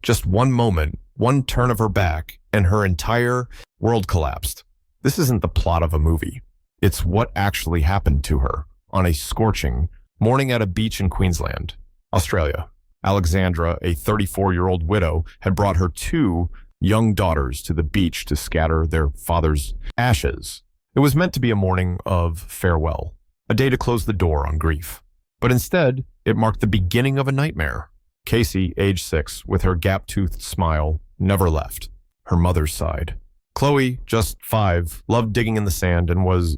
Just one moment, one turn of her back, and her entire world collapsed. This isn't the plot of a movie. It's what actually happened to her on a scorching morning at a beach in Queensland, Australia. Alexandra, a 34-year-old widow, had brought her two young daughters to the beach to scatter their father's ashes. It was meant to be a morning of farewell, a day to close the door on grief. But instead, it marked the beginning of a nightmare. Casey, age 6, with her gap-toothed smile, never left her mother's side. Chloe, just 5, loved digging in the sand and was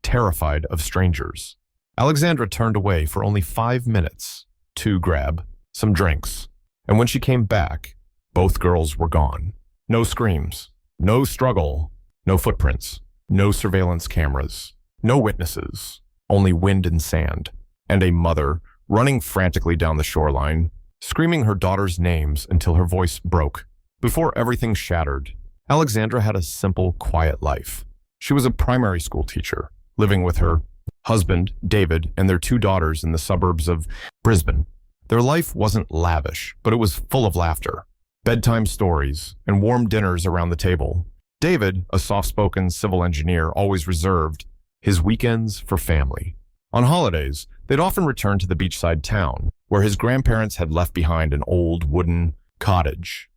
terrified of strangers. Alexandra turned away for only 5 minutes to grab some drinks. And when she came back, both girls were gone. No screams, no struggle, no footprints, no surveillance cameras, no witnesses, only wind and sand, and a mother running frantically down the shoreline, screaming her daughter's names until her voice broke. Before everything shattered, Alexandra had a simple, quiet life. She was a primary school teacher, living with her husband, David, and their 2 daughters in the suburbs of Brisbane. Their life wasn't lavish, but it was full of laughter, bedtime stories, and warm dinners around the table. David, a soft-spoken civil engineer, always reserved his weekends for family. On holidays, they'd often return to the beachside town, where his grandparents had left behind an old wooden cottage.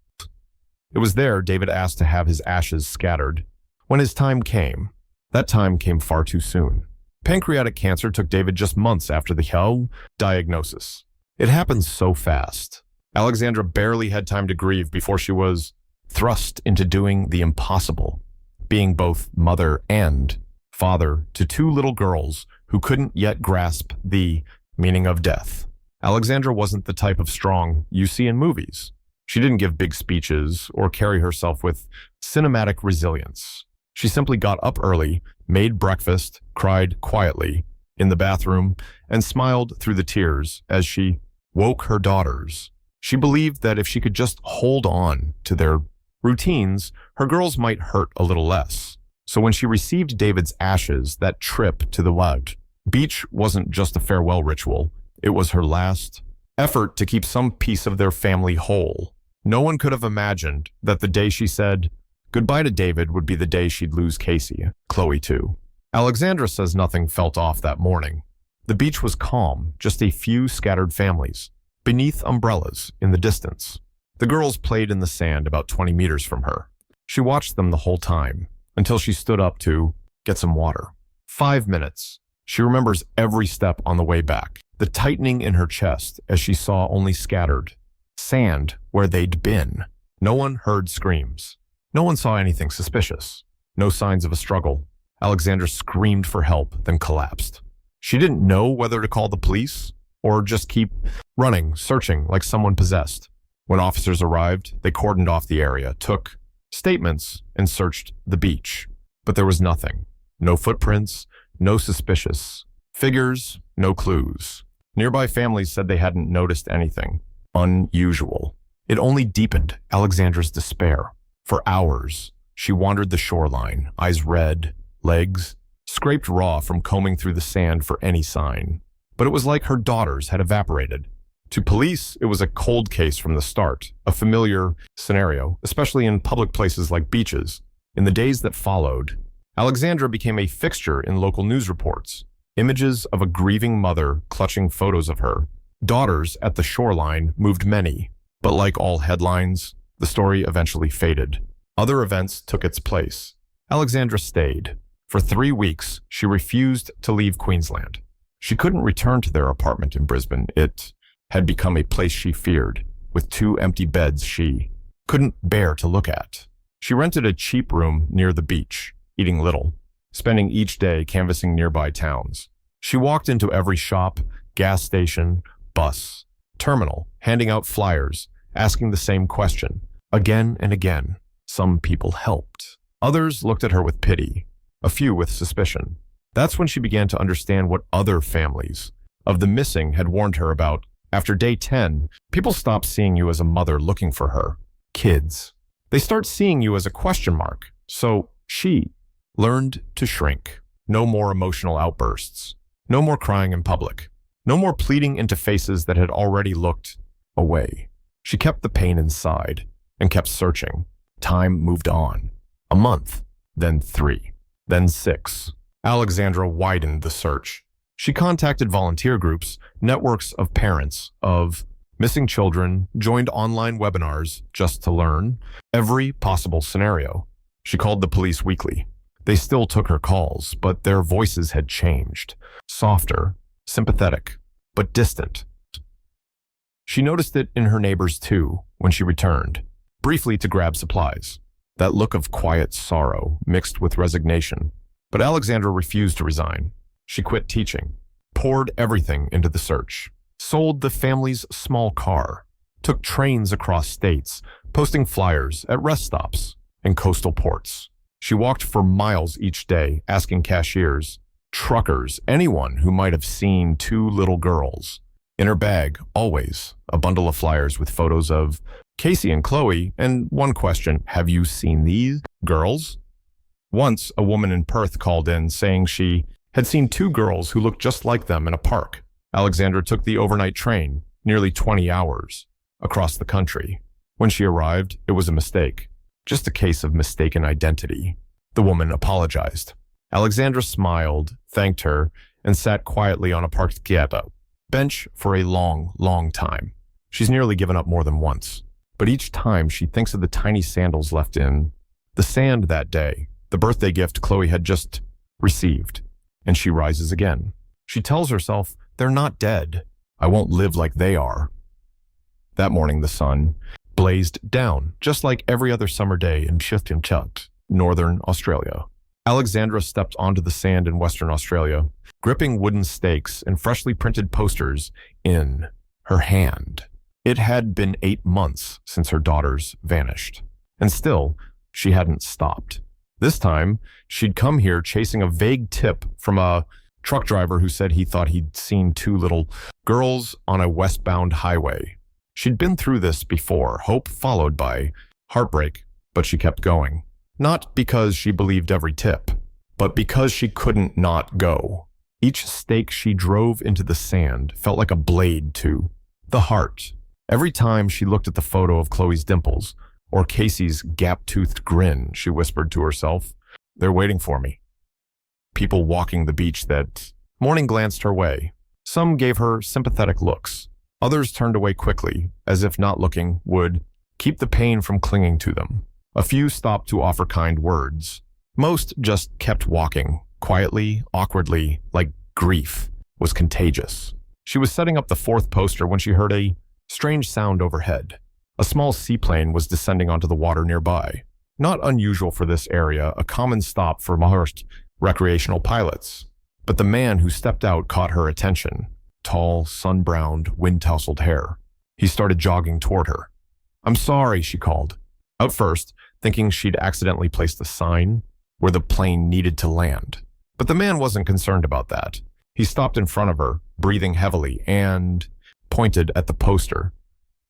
It was there David asked to have his ashes scattered. When his time came, that time came far too soon. Pancreatic cancer took David just months after the diagnosis. It happened so fast. Alexandra barely had time to grieve before she was thrust into doing the impossible, being both mother and father to 2 little girls who couldn't yet grasp the meaning of death. Alexandra wasn't the type of strong you see in movies. She didn't give big speeches or carry herself with cinematic resilience. She simply got up early, made breakfast, cried quietly in the bathroom, and smiled through the tears as she woke her daughters. She believed that if she could just hold on to their routines, her girls might hurt a little less. So when she received David's ashes, that trip to the beach wasn't just a farewell ritual. It was her last effort to keep some piece of their family whole. No one could have imagined that the day she said goodbye to David would be the day she'd lose Casey, Chloe too. Alexandra says nothing felt off that morning. The beach was calm, just a few scattered families, beneath umbrellas in the distance. The girls played in the sand about 20 meters from her. She watched them the whole time, until she stood up to get some water. 5 minutes. She remembers every step on the way back, the tightening in her chest as she saw only scattered sand where they'd been. No one heard screams. No one saw anything suspicious. No signs of a struggle. Alexandra screamed for help, then collapsed. She didn't know whether to call the police or just keep running, searching like someone possessed. When officers arrived, they cordoned off the area, took statements, and searched the beach. But there was nothing. No footprints, no suspicious figures, no clues. Nearby families said they hadn't noticed anything unusual. It only deepened Alexandra's despair. For hours, she wandered the shoreline, eyes red, legs scraped raw from combing through the sand for any sign. But it was like her daughters had evaporated. To police, it was a cold case from the start, a familiar scenario, especially in public places like beaches. In the days that followed, Alexandra became a fixture in local news reports. Images of a grieving mother clutching photos of her daughters at the shoreline moved many, but like all headlines, the story eventually faded. Other events took its place. Alexandra stayed. For 3 weeks, she refused to leave Queensland. She couldn't return to their apartment in Brisbane. It had become a place she feared, with 2 empty beds she couldn't bear to look at. She rented a cheap room near the beach, eating little, spending each day canvassing nearby towns. She walked into every shop, gas station, bus, terminal, handing out flyers, asking the same question. Again and again, some people helped. Others looked at her with pity, a few with suspicion. That's when she began to understand what other families of the missing had warned her about. After day 10, people stop seeing you as a mother looking for her kids. They start seeing you as a question mark. So she learned to shrink. No more emotional outbursts. No more crying in public. No more pleading into faces that had already looked away. She kept the pain inside and kept searching. Time moved on. A month, then 3, then 6. Alexandra widened the search. She contacted volunteer groups, networks of parents of missing children, joined online webinars just to learn every possible scenario. She called the police weekly. They still took her calls, but their voices had changed. Softer, sympathetic, but distant. She noticed it in her neighbors too when she returned, briefly to grab supplies. That look of quiet sorrow mixed with resignation. But Alexandra refused to resign. She quit teaching, poured everything into the search, sold the family's small car, took trains across states, posting flyers at rest stops and coastal ports. She walked for miles each day, asking cashiers, truckers, anyone who might have seen 2 little girls. In her bag, always, a bundle of flyers with photos of Casey and Chloe, and one question, have you seen these girls? Once, a woman in Perth called in saying she had seen 2 girls who looked just like them in a park. Alexandra took the overnight train, nearly 20 hours, across the country. When she arrived, it was a mistake. Just a case of mistaken identity. The woman apologized. Alexandra smiled, thanked her, and sat quietly on a parquet bench for a long, long time. She's nearly given up more than once. But each time she thinks of the tiny sandals left in the sand that day, the birthday gift Chloe had just received, and she rises again. She tells herself, they're not dead. I won't live like they are. That morning the sun blazed down, just like every other summer day in Christchurch, Northern Australia. Alexandra stepped onto the sand in Western Australia, gripping wooden stakes and freshly printed posters in her hand. It had been 8 months since her daughters vanished, and still, she hadn't stopped. This time, she'd come here chasing a vague tip from a truck driver who said he thought he'd seen 2 little girls on a westbound highway. She'd been through this before, hope followed by heartbreak, but she kept going. Not because she believed every tip, but because she couldn't not go. Each stake she drove into the sand felt like a blade to the heart. Every time she looked at the photo of Chloe's dimples or Casey's gap-toothed grin, she whispered to herself, they're waiting for me. People walking the beach that morning glanced her way. Some gave her sympathetic looks. Others turned away quickly, as if not looking would keep the pain from clinging to them. A few stopped to offer kind words. Most just kept walking, quietly, awkwardly, like grief was contagious. She was setting up the 4th poster when she heard a strange sound overhead. A small seaplane was descending onto the water nearby. Not unusual for this area, a common stop for most recreational pilots. But the man who stepped out caught her attention. Tall, sun-browned, wind-tousled hair. He started jogging toward her. I'm sorry, she called. Out first, thinking she'd accidentally placed a sign where the plane needed to land. But the man wasn't concerned about that. He stopped in front of her, breathing heavily, and pointed at the poster.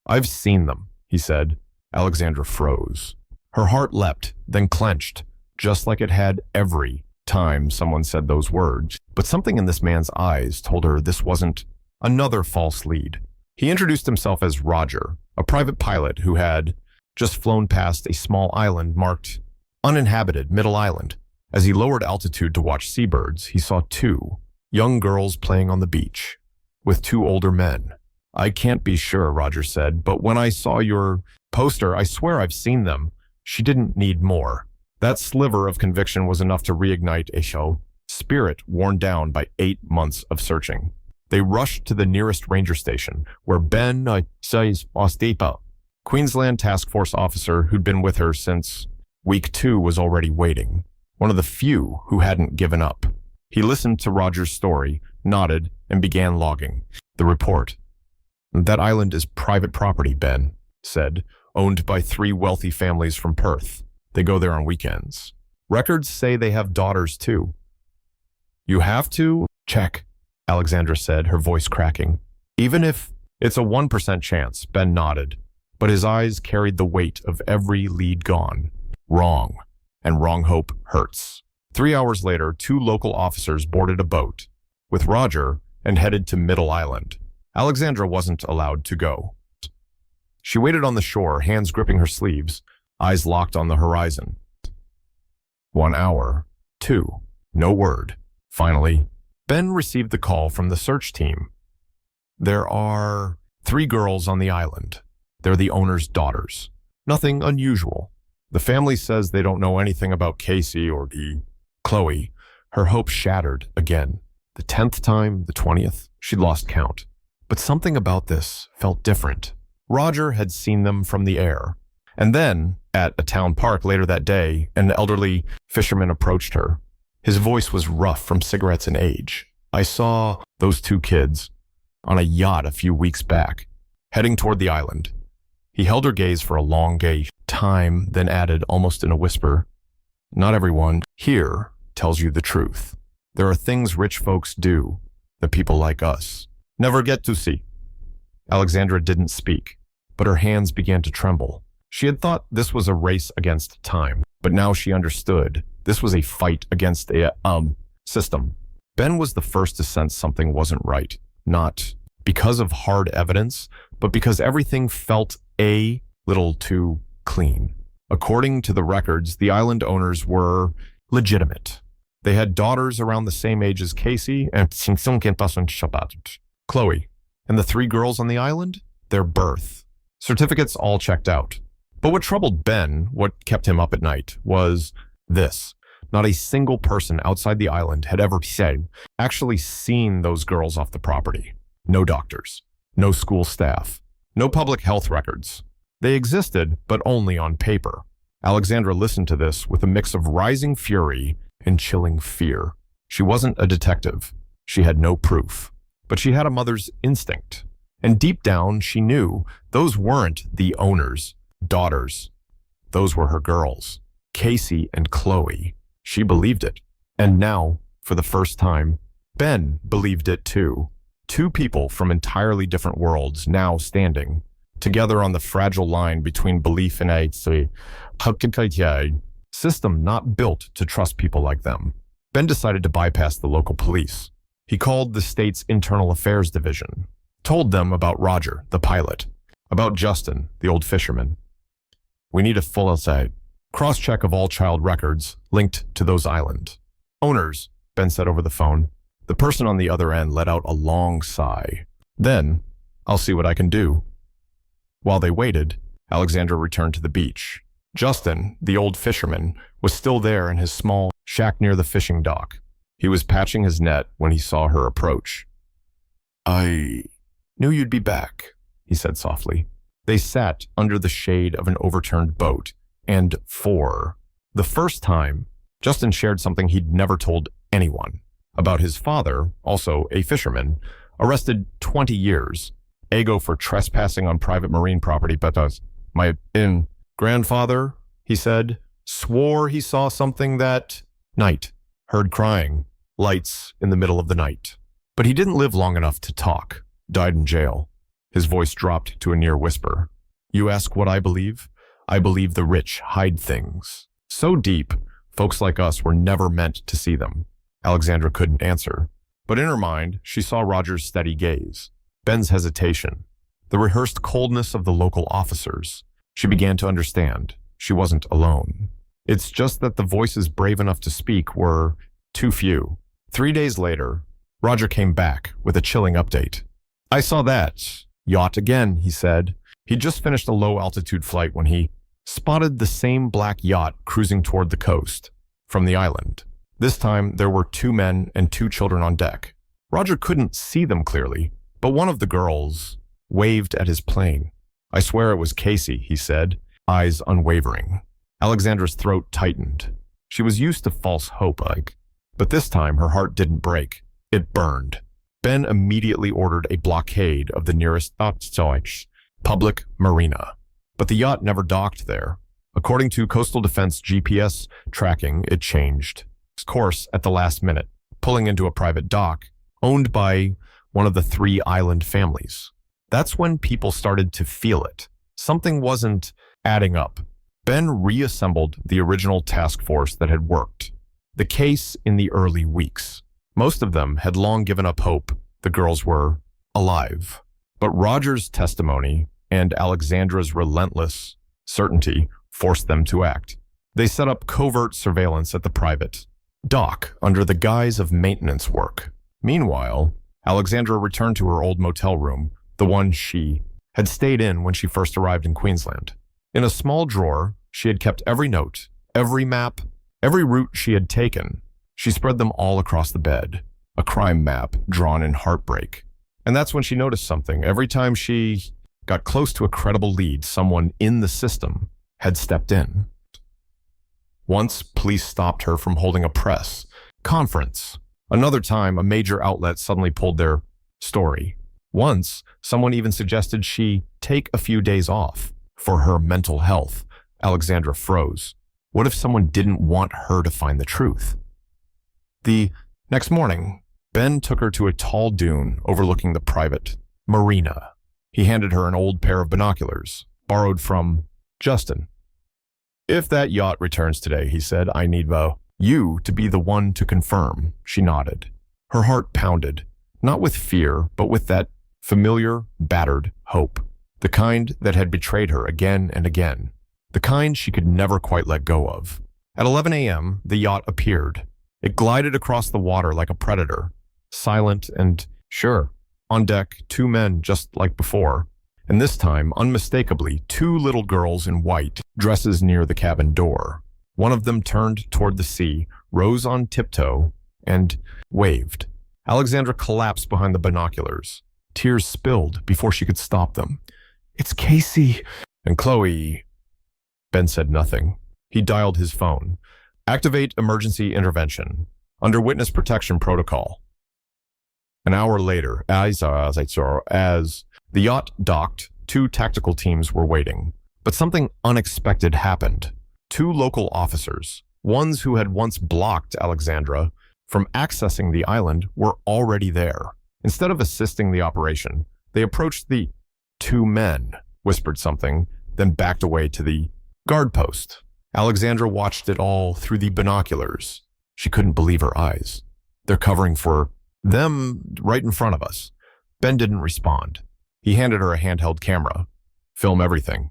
I've seen them, he said. Alexandra froze. Her heart leapt, then clenched, just like it had every time someone said those words. But something in this man's eyes told her this wasn't another false lead. He introduced himself as Roger, a private pilot who had just flown past a small island marked uninhabited Middle Island. As he lowered altitude to watch seabirds, he saw 2 young girls playing on the beach with 2 older men. I can't be sure, Roger said, but when I saw your poster, I swear I've seen them. She didn't need more. That sliver of conviction was enough to reignite a spirit worn down by 8 months of searching. They rushed to the nearest ranger station, where Ben says Ostepa, Queensland Task Force officer who'd been with her since week 2, was already waiting. One of the few who hadn't given up. He listened to Roger's story, nodded, and began logging. The report. That island is private property, Ben said, owned by 3 wealthy families from Perth. They go there on weekends. Records say they have daughters too. You have to? Check, Alexandra said, her voice cracking. Even if it's a 1% chance, Ben nodded, but his eyes carried the weight of every lead gone. Wrong, and wrong hope hurts. 3 hours later, 2 local officers boarded a boat with Roger and headed to Middle Island. Alexandra wasn't allowed to go. She waited on the shore, hands gripping her sleeves, eyes locked on the horizon. 1 hour. 2. No word. Finally, Ben received the call from the search team. There are 3 girls on the island. They're the owner's daughters. Nothing unusual. The family says they don't know anything about Casey or Chloe. Her hopes shattered again. The 10th time, the 20th, she'd lost count. But something about this felt different. Roger had seen them from the air. And then, at a town park later that day, an elderly fisherman approached her. His voice was rough from cigarettes and age. I saw those 2 kids on a yacht a few weeks back, heading toward the island. He held her gaze for a long time, then added, almost in a whisper, "Not everyone here tells you the truth. There are things rich folks do that people like us never get to see." Alexandra didn't speak, but her hands began to tremble. She had thought this was a race against time, but now she understood this was a fight against a system. Ben was the first to sense something wasn't right, not because of hard evidence, but because everything felt a little too clean. According to the records, the island owners were legitimate. They had daughters around the same age as Casey and Chloe, and the 3 girls on the island, their birth certificates all checked out. But what troubled Ben, what kept him up at night, was this. Not a single person outside the island had ever actually seen those girls off the property. No doctors, no school staff, no public health records. They existed, but only on paper. Alexandra listened to this with a mix of rising fury and chilling fear. She wasn't a detective. She had no proof. But she had a mother's instinct. And deep down, she knew those weren't the owner's daughters. Those were her girls, Casey and Chloe. She believed it. And now, for the first time, Ben believed it too. 2 people from entirely different worlds now standing together on the fragile line between belief and a system not built to trust people like them. Ben decided to bypass the local police. He called the state's Internal Affairs Division, told them about Roger, the pilot, about Justin, the old fisherman. We need a full cross-check of all child records linked to those island owners, Ben said over the phone. The person on the other end let out a long sigh. Then, I'll see what I can do. While they waited, Alexandra returned to the beach. Justin, the old fisherman, was still there in his small shack near the fishing dock. He was patching his net when he saw her approach. "I knew you'd be back," he said softly. They sat under the shade of an overturned boat, and for the first time, Justin shared something he'd never told anyone. About his father, also a fisherman, arrested 20 years, ago for trespassing on private marine property, but my grandfather, he said, swore he saw something that night, heard crying, lights in the middle of the night. But he didn't live long enough to talk, died in jail. His voice dropped to a near whisper. You ask what I believe? I believe the rich hide things. So deep, folks like us were never meant to see them. Alexandra couldn't answer. But in her mind, she saw Roger's steady gaze, Ben's hesitation, the rehearsed coldness of the local officers. She began to understand. She wasn't alone. It's just that the voices brave enough to speak were too few. 3 days later, Roger came back with a chilling update. I saw that yacht again, he said. He'd just finished a low-altitude flight when he spotted the same black yacht cruising toward the coast from the island. This time, there were 2 men and 2 children on deck. Roger couldn't see them clearly, but one of the girls waved at his plane. I swear it was Casey, he said, eyes unwavering. Alexandra's throat tightened. She was used to false hope, but this time her heart didn't break. It burned. Ben immediately ordered a blockade of the nearest public marina. But the yacht never docked there. According to Coastal Defense GPS tracking, it changed its course at the last minute, pulling into a private dock owned by one of the 3 island families. That's when people started to feel it. Something wasn't adding up. Ben reassembled the original task force that had worked the case in the early weeks. Most of them had long given up hope the girls were alive. But Roger's testimony and Alexandra's relentless certainty forced them to act. They set up covert surveillance at the private dock under the guise of maintenance work. Meanwhile, Alexandra returned to her old motel room, the one she had stayed in when she first arrived in Queensland. In a small drawer, she had kept every note, every map, every route she had taken. She spread them all across the bed, a crime map drawn in heartbreak. And that's when she noticed something. Every time she got close to a credible lead, someone in the system had stepped in. Once, police stopped her from holding a press conference. Another time, a major outlet suddenly pulled their story. Once, someone even suggested she take a few days off for her mental health. Alexandra froze. What if someone didn't want her to find the truth? The next morning, Ben took her to a tall dune overlooking the private marina. He handed her an old pair of binoculars, borrowed from Justin. "If that yacht returns today," he said, "I need you to be the one to confirm." She nodded. Her heart pounded, not with fear, but with that familiar, battered hope. The kind that had betrayed her again and again. The kind she could never quite let go of. At 11 a.m., the yacht appeared. It glided across the water like a predator, silent and sure. On deck, two men just like before, and this time, unmistakably, two little girls in white, dresses near the cabin door. One of them turned toward the sea, rose on tiptoe, and waved. Alexandra collapsed behind the binoculars. Tears spilled before she could stop them. "It's Casey." "And Chloe." Ben said nothing. He dialed his phone. "Activate emergency intervention. Under witness protection protocol." An hour later, as the yacht docked, two tactical teams were waiting. But something unexpected happened. Two local officers, ones who had once blocked Alexandra from accessing the island, were already there. Instead of assisting the operation, they approached the two men, whispered something, then backed away to the guard post. Alexandra watched it all through the binoculars. She couldn't believe her eyes. "They're covering for them right in front of us." Ben didn't respond. He handed her a handheld camera. "Film everything."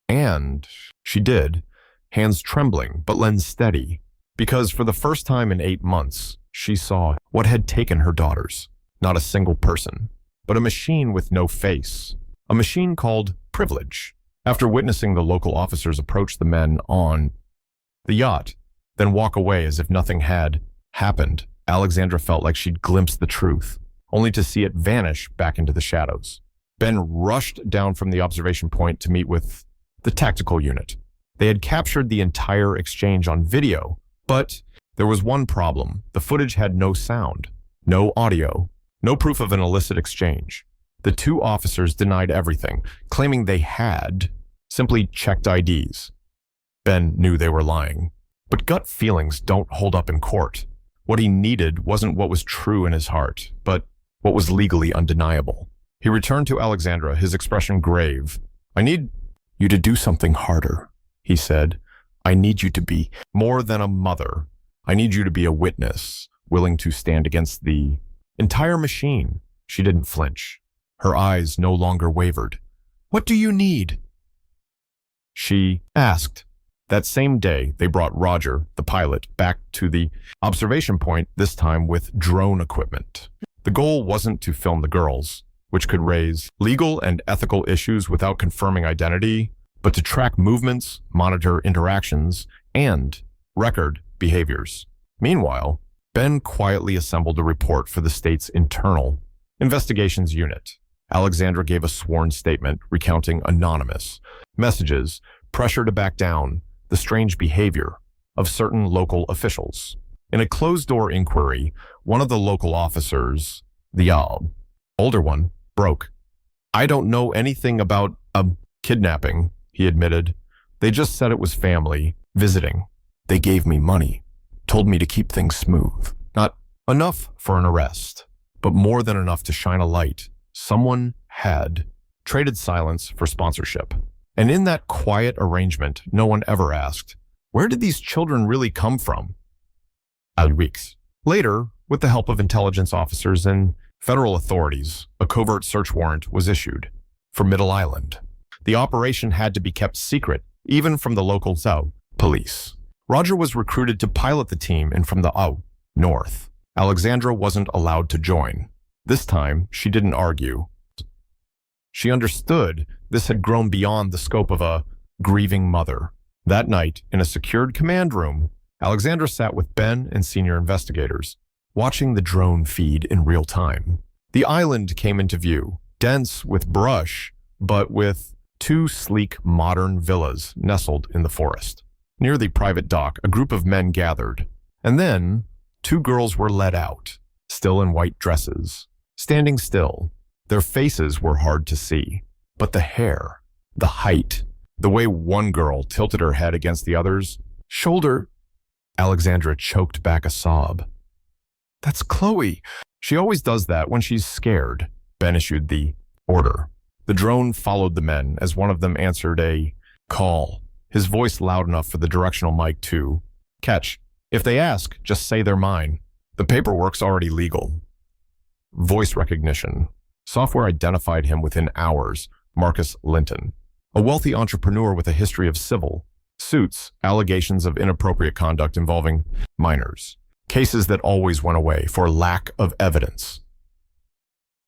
And she did, hands trembling but lens steady, because for the first time in 8 months, she saw what had taken her daughters. Not a single person, but a machine with no face. A machine called privilege. After witnessing the local officers approach the men on the yacht, then walk away as if nothing had happened, Alexandra felt like she'd glimpsed the truth, only to see it vanish back into the shadows. Ben rushed down from the observation point to meet with the tactical unit. They had captured the entire exchange on video, but there was one problem. The footage had no sound, no audio, no proof of an illicit exchange. The two officers denied everything, claiming they had simply checked IDs. Ben knew they were lying, but gut feelings don't hold up in court. What he needed wasn't what was true in his heart, but what was legally undeniable. He returned to Alexandra, his expression grave. "I need you to do something harder," he said. "I need you to be more than a mother. I need you to be a witness, willing to stand against the entire machine." She didn't flinch. Her eyes no longer wavered. "What do you need?" she asked. That same day, they brought Roger, the pilot, back to the observation point, this time with drone equipment. The goal wasn't to film the girls, which could raise legal and ethical issues without confirming identity, but to track movements, monitor interactions, and record behaviors. Meanwhile, Ben quietly assembled a report for the state's internal investigations unit. Alexandra gave a sworn statement recounting anonymous messages, pressure to back down, the strange behavior of certain local officials. In a closed-door inquiry, one of the local officers, the older one, broke. "I don't know anything about a kidnapping," he admitted. "They just said it was family visiting. They gave me money, told me to keep things smooth. Not enough for an arrest, but more than enough to shine a light. Someone had traded silence for sponsorship. And in that quiet arrangement, no one ever asked, where did these children really come from?" Weeks later, with the help of intelligence officers and federal authorities, a covert search warrant was issued. for Middle Island. The operation had to be kept secret, even from the local police. Roger was recruited to pilot the team and from the north. Alexandra wasn't allowed to join. This time, she didn't argue. She understood this had grown beyond the scope of a grieving mother. That night, in a secured command room, Alexandra sat with Ben and senior investigators, watching the drone feed in real time. The island came into view, dense with brush, but with two sleek modern villas nestled in the forest. Near the private dock, a group of men gathered, and then two girls were led out, still in white dresses, standing still. Their faces were hard to see, but the hair, the height, the way one girl tilted her head against the other's shoulder. Alexandra choked back a sob. "That's Chloe. She always does that when she's scared." Ben issued the order. The drone followed the men as one of them answered a call, his voice loud enough for the directional mic to catch. "If they ask, just say they're mine. The paperwork's already legal." Voice recognition. Software identified him within hours. Marcus Linton, a wealthy entrepreneur with a history of civil suits, allegations of inappropriate conduct involving minors, cases that always went away for lack of evidence.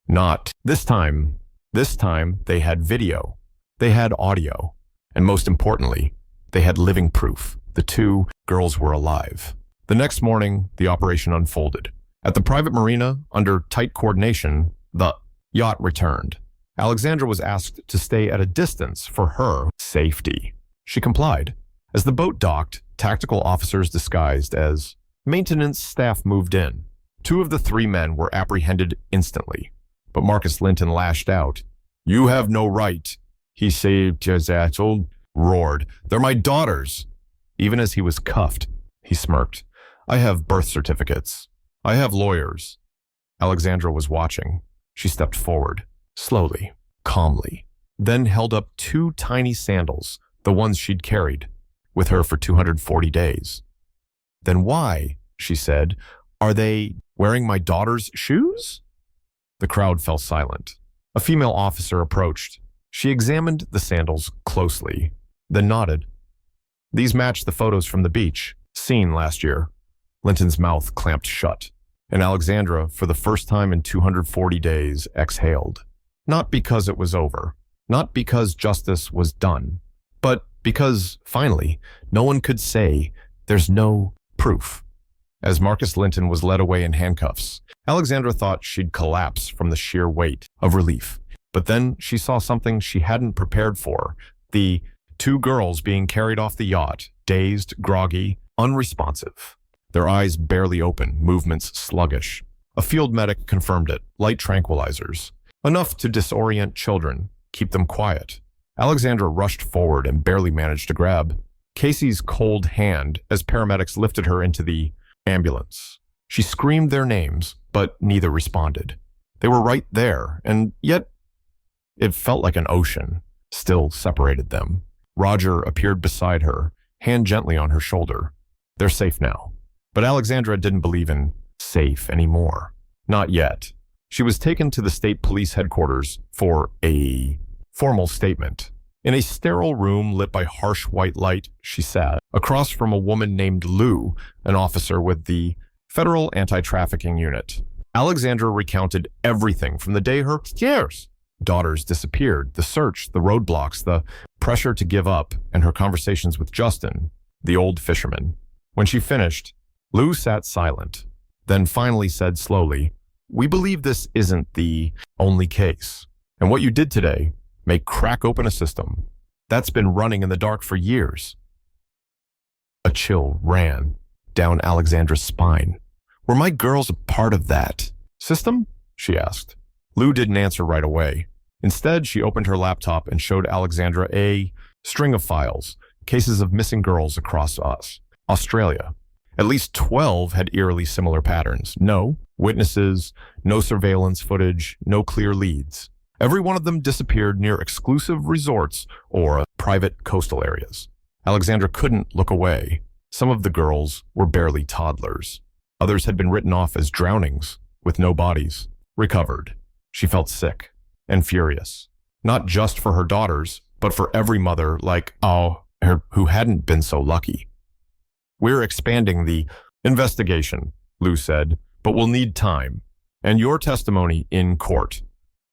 Not this time. This time they had video, they had audio, and most importantly, they had living proof. The two girls were alive. The next morning, the operation unfolded. At the private marina, under tight coordination, the yacht returned. Alexandra was asked to stay at a distance for her safety. She complied. As the boat docked, tactical officers disguised as maintenance staff moved in. Two of the three men were apprehended instantly, but Marcus Linton lashed out. "You have no right," he saved roared. "They're my daughters." Even as he was cuffed, he smirked. "I have birth certificates. I have lawyers." Alexandra was watching. She stepped forward, slowly, calmly, then held up two tiny sandals, the ones she'd carried with her for 240 days. "Then why," she said, "are they wearing my daughter's shoes?" The crowd fell silent. A female officer approached. She examined the sandals closely, then nodded. "These match the photos from the beach, seen last year." Linton's mouth clamped shut, and Alexandra, for the first time in 240 days, exhaled. Not because it was over, not because justice was done, but because, finally, no one could say there's no proof. As Marcus Linton was led away in handcuffs, Alexandra thought she'd collapse from the sheer weight of relief. But then she saw something she hadn't prepared for. The two girls being carried off the yacht, dazed, groggy, unresponsive. Their eyes barely open, movements sluggish. A field medic confirmed it, light tranquilizers. Enough to disorient children, keep them quiet. Alexandra rushed forward and barely managed to grab Casey's cold hand as paramedics lifted her into the ambulance. She screamed their names, but neither responded. They were right there, and yet it felt like an ocean still separated them. Roger appeared beside her, hand gently on her shoulder. They're safe now. But Alexandra didn't believe in safe anymore. Not yet. She was taken to the state police headquarters for a formal statement. In a sterile room lit by harsh white light, she sat across from a woman named Lou, an officer with the Federal Anti-Trafficking Unit. Alexandra recounted everything from the day her daughters disappeared, the search, the roadblocks, the pressure to give up, and her conversations with Justin, the old fisherman. When she finished, Lou sat silent, then finally said slowly, "We believe this isn't the only case, and what you did today may crack open a system that's been running in the dark for years." A chill ran down Alexandra's spine. "Were my girls a part of that system?" she asked. Lou didn't answer right away. Instead, she opened her laptop and showed Alexandra a string of files, cases of missing girls across Australia. At least 12 had eerily similar patterns. No witnesses, no surveillance footage, no clear leads. Every one of them disappeared near exclusive resorts or private coastal areas. Alexandra couldn't look away. Some of the girls were barely toddlers. Others had been written off as drownings with no bodies. Recovered. She felt sick and furious. Not just for her daughters, but for every mother like, who hadn't been so lucky. We're expanding the investigation, Lou said, but we'll need time. And your testimony in court.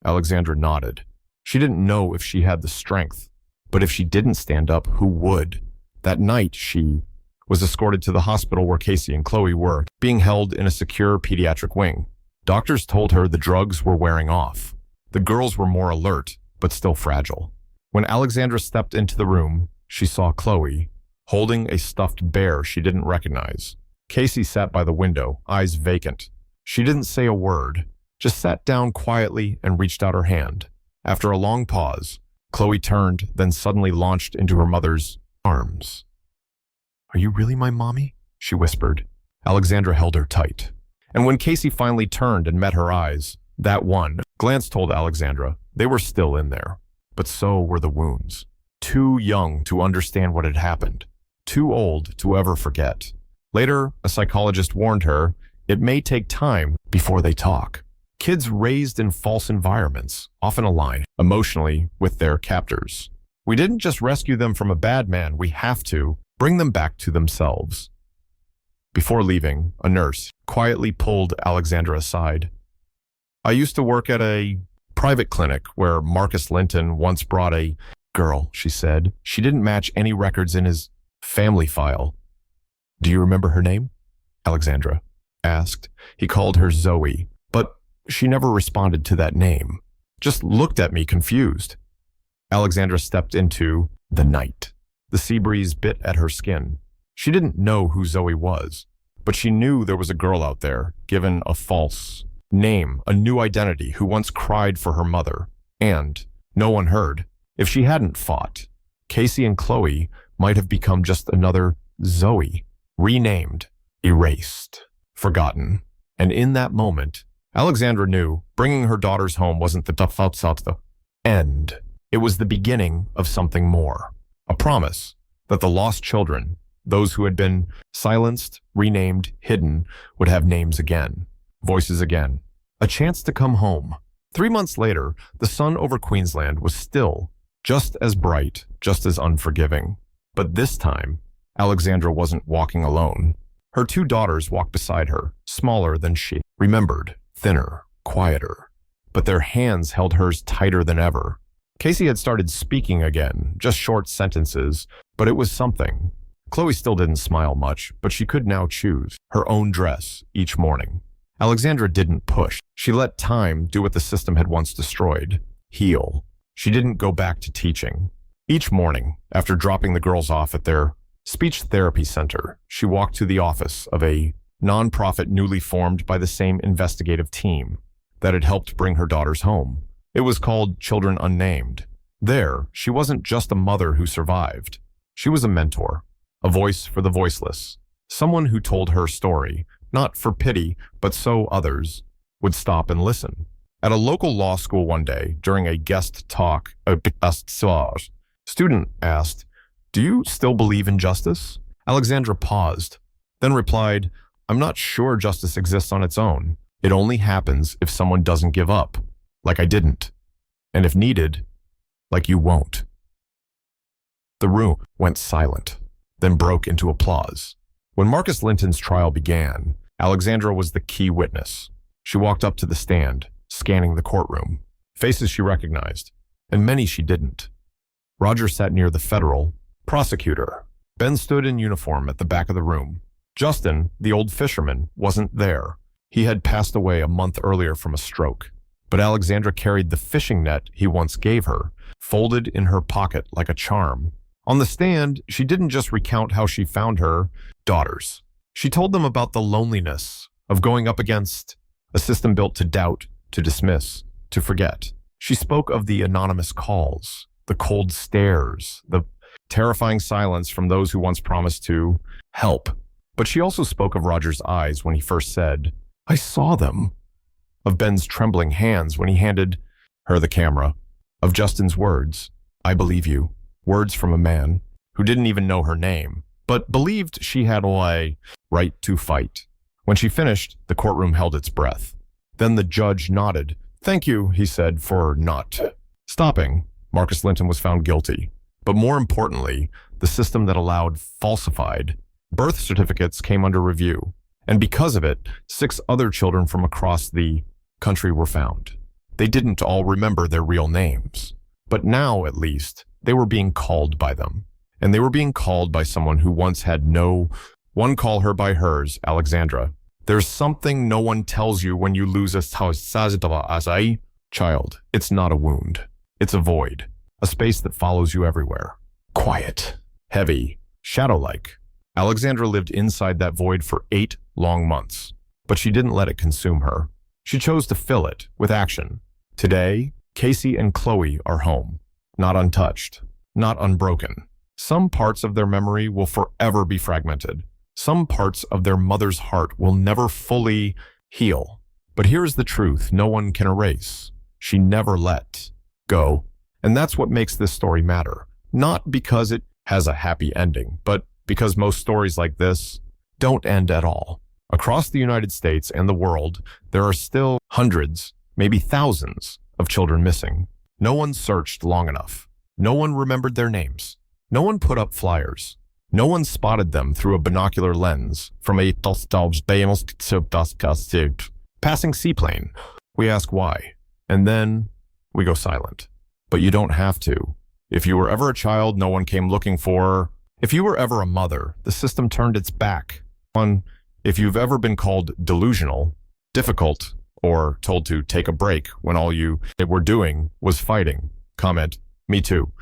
Alexandra nodded. She didn't know if she had the strength, but if she didn't stand up, who would? That night, she was escorted to the hospital where Casey and Chloe were, being held in a secure pediatric wing. Doctors told her the drugs were wearing off. The girls were more alert, but still fragile. When Alexandra stepped into the room, she saw Chloe, holding a stuffed bear she didn't recognize. Casey sat by the window, eyes vacant. She didn't say a word, just sat down quietly and reached out her hand. After a long pause, Chloe turned, then suddenly launched into her mother's arms. "Are you really my mommy?" she whispered. Alexandra held her tight. And when Casey finally turned and met her eyes, that one glance told Alexandra they were still in there. But so were the wounds. Too young to understand what had happened. Too old to ever forget. Later, a psychologist warned her it may take time before they talk. Kids raised in false environments often align emotionally with their captors. We didn't just rescue them from a bad man, we have to bring them back to themselves. Before leaving, a nurse quietly pulled Alexandra aside. "I used to work at a private clinic where Marcus Linton once brought a girl," she said. "She didn't match any records in his family file." "Do you remember her name?" Alexandra asked. "He called her Zoe, but she never responded to that name. Just looked at me confused." Alexandra stepped into the night. The sea breeze bit at her skin. She didn't know who Zoe was, but she knew there was a girl out there, given a false name, a new identity, who once cried for her mother. And no one heard. If she hadn't fought, Casey and Chloe might have become just another Zoe, renamed, erased, forgotten. And in that moment, Alexandra knew bringing her daughters home wasn't the end. It was the beginning of something more. A promise that the lost children, those who had been silenced, renamed, hidden, would have names again, voices again, a chance to come home. 3 months later, the sun over Queensland was still just as bright, just as unforgiving. But this time, Alexandra wasn't walking alone. Her 2 daughters walked beside her, smaller than she, remembered, thinner, quieter. But their hands held hers tighter than ever. Casey had started speaking again, just short sentences, but it was something. Chloe still didn't smile much, but she could now choose her own dress each morning. Alexandra didn't push. She let time do what the system had once destroyed, heal. She didn't go back to teaching. Each morning, after dropping the girls off at their speech therapy center, she walked to the office of a nonprofit newly formed by the same investigative team that had helped bring her daughters home. It was called Children Unnamed. There, she wasn't just a mother who survived. She was a mentor, a voice for the voiceless, someone who told her story, not for pity, but so others would stop and listen. At a local law school one day, during a guest talk, student asked, "Do you still believe in justice?" Alexandra paused, then replied, "I'm not sure justice exists on its own. It only happens if someone doesn't give up, like I didn't, and if needed, like you won't." The room went silent, then broke into applause. When Marcus Linton's trial began, Alexandra was the key witness. She walked up to the stand, scanning the courtroom. Faces she recognized, and many she didn't. Roger sat near the federal prosecutor. Ben stood in uniform at the back of the room. Justin, the old fisherman, wasn't there. He had passed away a month earlier from a stroke. But Alexandra carried the fishing net he once gave her, folded in her pocket like a charm. On the stand, she didn't just recount how she found her daughters. She told them about the loneliness of going up against a system built to doubt, to dismiss, to forget. She spoke of the anonymous calls, the cold stares, the terrifying silence from those who once promised to help. But she also spoke of Roger's eyes when he first said, "I saw them," of Ben's trembling hands when he handed her the camera, of Justin's words, "I believe you," words from a man who didn't even know her name, but believed she had a right to fight. When she finished, the courtroom held its breath. Then the judge nodded. "Thank you," he said, "for not Stopping, Marcus Linton was found guilty. But more importantly, the system that allowed falsified birth certificates came under review. And because of it, 6 other children from across the country were found. They didn't all remember their real names. But now, at least, they were being called by them. And they were being called by someone who once had one call her by hers, Alexandra. There's something no one tells you when you lose a child. It's not a wound. It's a void. A space that follows you everywhere. Quiet. Heavy. Shadow-like. Alexandra lived inside that void for 8 long months. But she didn't let it consume her. She chose to fill it with action. Today, Casey and Chloe are home. Not untouched. Not unbroken. Some parts of their memory will forever be fragmented. Some parts of their mother's heart will never fully heal. But here's the truth no one can erase. She never let go. And that's what makes this story matter. Not because it has a happy ending, but because most stories like this don't end at all. Across the United States and the world, there are still hundreds, maybe thousands, of children missing. No one searched long enough. No one remembered their names. No one put up flyers. No one spotted them through a binocular lens from a passing seaplane. We ask why, and then we go silent. But you don't have to. If you were ever a child no one came looking for, if you were ever a mother, the system turned its back on. If you've ever been called delusional, difficult, or told to take a break when all you were doing was fighting, comment, me too.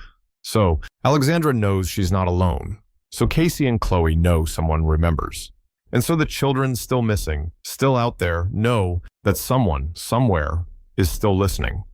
So, Alexandra knows she's not alone. So Casey and Chloe know someone remembers. And so the children still missing, still out there, know that someone, somewhere, is still listening.